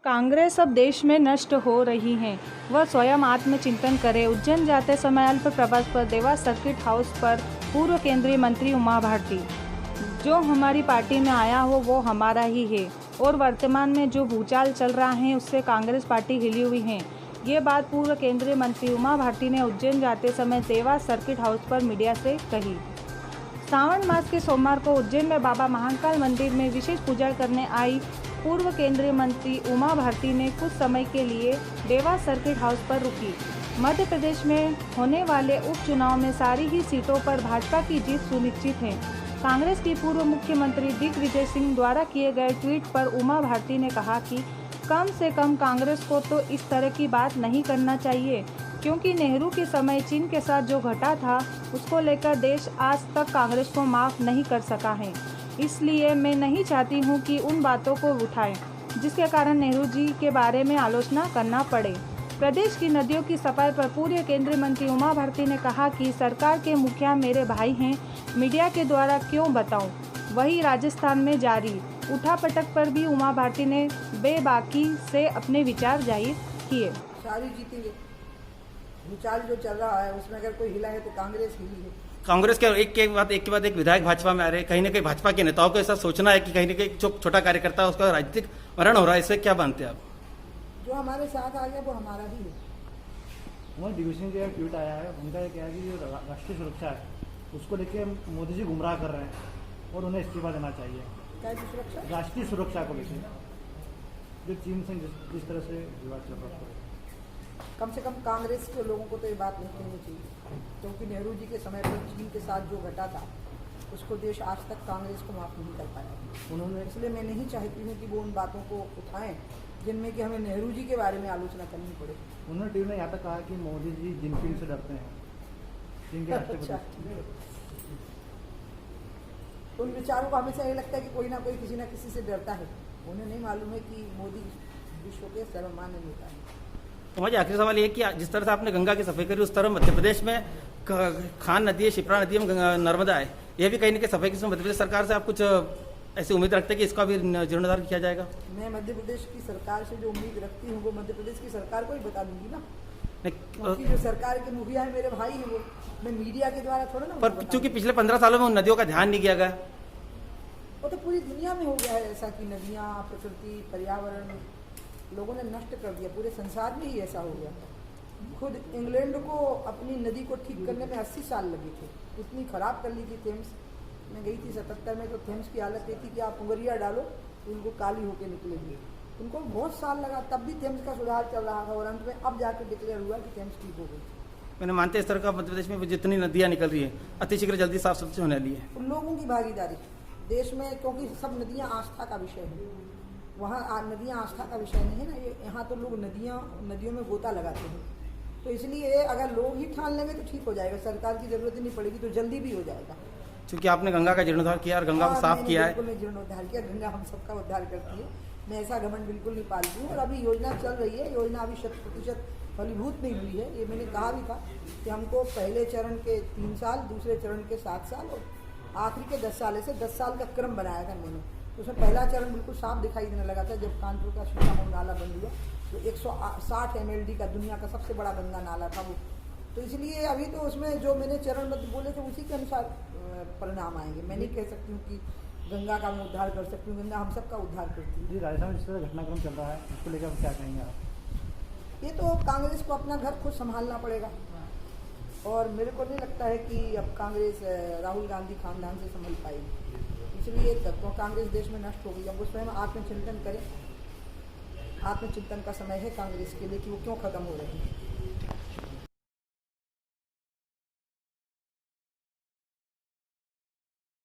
कांग्रेस अब देश में नष्ट हो रही है। वह स्वयं आत्मचिंतन करे। उज्जैन जाते समय अल्प प्रवास पर देवास सर्किट हाउस पर पूर्व केंद्रीय मंत्री उमा भारती, जो हमारी पार्टी में आया हो वो हमारा ही है और वर्तमान में जो भूचाल चल रहा है उससे कांग्रेस पार्टी हिली हुई है। ये बात पूर्व केंद्रीय मंत्री उमा भारती ने उज्जैन जाते समय देवास सर्किट हाउस पर मीडिया से कही। श्रावण मास के सोमवार को उज्जैन में बाबा महाकाल मंदिर में विशेष पूजा करने आई पूर्व केंद्रीय मंत्री उमा भारती ने कुछ समय के लिए देवास सर्किट हाउस पर रुकी। मध्य प्रदेश में होने वाले उपचुनाव में सारी ही सीटों पर भाजपा की जीत सुनिश्चित है। कांग्रेस की पूर्व मुख्यमंत्री दिग्विजय सिंह द्वारा किए गए ट्वीट पर उमा भारती ने कहा कि कम से कम कांग्रेस को तो इस तरह की बात नहीं करना चाहिए, क्योंकि नेहरू के समय चीन के साथ जो घटा था उसको लेकर देश आज तक कांग्रेस को माफ़ नहीं कर सका है। इसलिए मैं नहीं चाहती हूं कि उन बातों को उठाएं जिसके कारण नेहरू जी के बारे में आलोचना करना पड़े। प्रदेश की नदियों की सफाई पर पूर्व केंद्रीय मंत्री उमा भारती ने कहा कि सरकार के मुखिया मेरे भाई हैं, मीडिया के द्वारा क्यों बताऊं। वही राजस्थान में जारी उठापटक पर भी उमा भारती ने बेबाकी से अपने विचार जाहिर किए। सारी जीतेंगे। भूचाल जो चल रहा है उसमें अगर कोई हिला है तो कांग्रेस हिली है। कांग्रेस के एक के बाद एक विधायक भाजपा में आ रहे हैं। कहीं ना कहीं भाजपा के नेताओं को ऐसा सोचना है कि कहीं ना कहीं जो छोटा कार्यकर्ता है उसका राजनीतिक मरण हो रहा है। इससे क्या मानते हैं आप? जो हमारे साथ आ गया वो हमारा ही है। वहाँ डिवीजन का ट्वीट आया है, उनका ये क्या है कि जो राष्ट्रीय सुरक्षा है उसको लेके मोदी जी गुमराह कर रहे हैं और उन्हें इस्तीफा देना चाहिए। क्या की सुरक्षा? राष्ट्रीय सुरक्षा को लेकर जो चीन से जिस तरह से विवाद चल रहा है, कम से कम कांग्रेस के लोगों को तो ये बात नहीं कहनी चाहिए, क्योंकि नेहरू जी के समय पर चीन के साथ जो घटा था उसको देश आज तक कांग्रेस को माफ़ नहीं कर पाया। उन्होंने इसलिए मैं नहीं चाहती हूँ कि वो उन बातों को उठाएं जिनमें कि हमें नेहरू जी के बारे में आलोचना करनी पड़े। उन्होंने टीवी में यहाँ तक कहा कि मोदी जी जिनपिंग से डरते हैं, चीन के राष्ट्रपति। उन विचारों को हमेशा ये लगता है कि कोई ना कोई किसी ना किसी से डरता है। उन्हें नहीं मालूम है कि मोदी विश्व के सर्वमान्य नेता है। तो मुझे आखिरी सवाल ये कि जिस तरह से आपने गंगा की सफाई करी उस तरह मध्य प्रदेश में खान नदी है, शिप्रा नदी है, नर्मदा है, यह भी कहीं ना कहीं सफाई की मध्य प्रदेश सरकार से आप कुछ ऐसी उम्मीद रखते हैं कि इसका भी जीर्णोद्धार किया जाएगा? मैं मध्य प्रदेश की सरकार से जो उम्मीद रखती हूँ वो मध्य प्रदेश की सरकार को ही बता दूंगी ना, क्योंकि जो सरकार के मुखिया है मेरे भाई है, वो मैं मीडिया के द्वारा थोड़ा ना। पर चूंकि पिछले 15 सालों में उन नदियों का ध्यान नहीं किया गया। वो तो पूरी दुनिया में हो गया है ऐसा कि नदियाँ, प्रकृति, पर्यावरण लोगों ने नष्ट कर दिया। पूरे संसार में ही ऐसा हो गया। खुद इंग्लैंड को अपनी नदी को ठीक करने में 80 साल लगे थे, उतनी खराब कर ली थी थेम्स। मैं गई थी 77 में, तो थेम्स की हालत ये थी कि आप उंगलियाँ डालो तो उनको काली होकर निकलेगी। उनको बहुत साल लगा, तब भी थेम्स का सुधार चल रहा था और अंत में अब जाकर डिक्लेयर हुआ कि थेम्स ठीक हो गई। मैंने मानते इस तरह का मध्य प्रदेश में जितनी नदियाँ निकल रही है अतिशीघ्र जल्दी साफ सुथरी होने वाली है। उन लोगों की भागीदारी देश में, क्योंकि सब नदियाँ आस्था का विषय है। वहाँ नदियाँ आस्था का विषय नहीं है ना। ये यहाँ तो लोग नदियों में गोता लगाते हैं, तो इसलिए अगर लोग ही ठान लेंगे तो ठीक हो जाएगा। सरकार की जरूरत ही नहीं पड़ेगी, तो जल्दी भी हो जाएगा। क्योंकि आपने गंगा का जीर्णोद्धार किया और गंगा को साफ किया है। बिल्कुल जीर्णोद्धार किया। गंगा हम सबका उद्धार करती है। मैं ऐसा घमंड बिल्कुल नहीं पालती हूँ। और अभी योजना चल रही है, योजना अभी 100% फलीभूत नहीं हुई है। ये मैंने कहा भी था कि हमको पहले चरण के 3 साल, दूसरे चरण के 7 साल और आखिरी के 10 साल, ऐसे 10 साल का क्रम बनाया था मैंने। तो उसमें पहला चरण बिल्कुल साफ दिखाई देने लगा था जब कानपुर का सीतामऊ नाला बंद हुआ, तो 160 MLD का दुनिया का सबसे बड़ा गंगा नाला था वो। तो इसलिए अभी तो उसमें जो मैंने चरणबद्ध बोले थे उसी के अनुसार परिणाम आएंगे। मैं नहीं कह सकती हूँ कि गंगा का मैं उद्धार कर सकती हूँ। गंगा हम सबका उद्धार करती है। जी, राजस्थान में जिस तरह घटनाक्रम चल रहा है उसको लेकर आप क्या कहेंगे आप? ये तो कांग्रेस को अपना घर खुद संभालना पड़ेगा और मेरे को नहीं लगता है कि अब कांग्रेस राहुल गांधी खानदान से संभल पाएगी। इसलिए तब तो कांग्रेस देश में नष्ट हो गई। अब उसमें हम आत्मचिंतन करें। आत्मचिंतन का समय है कांग्रेस के लिए कि वो क्यों खत्म हो रही है।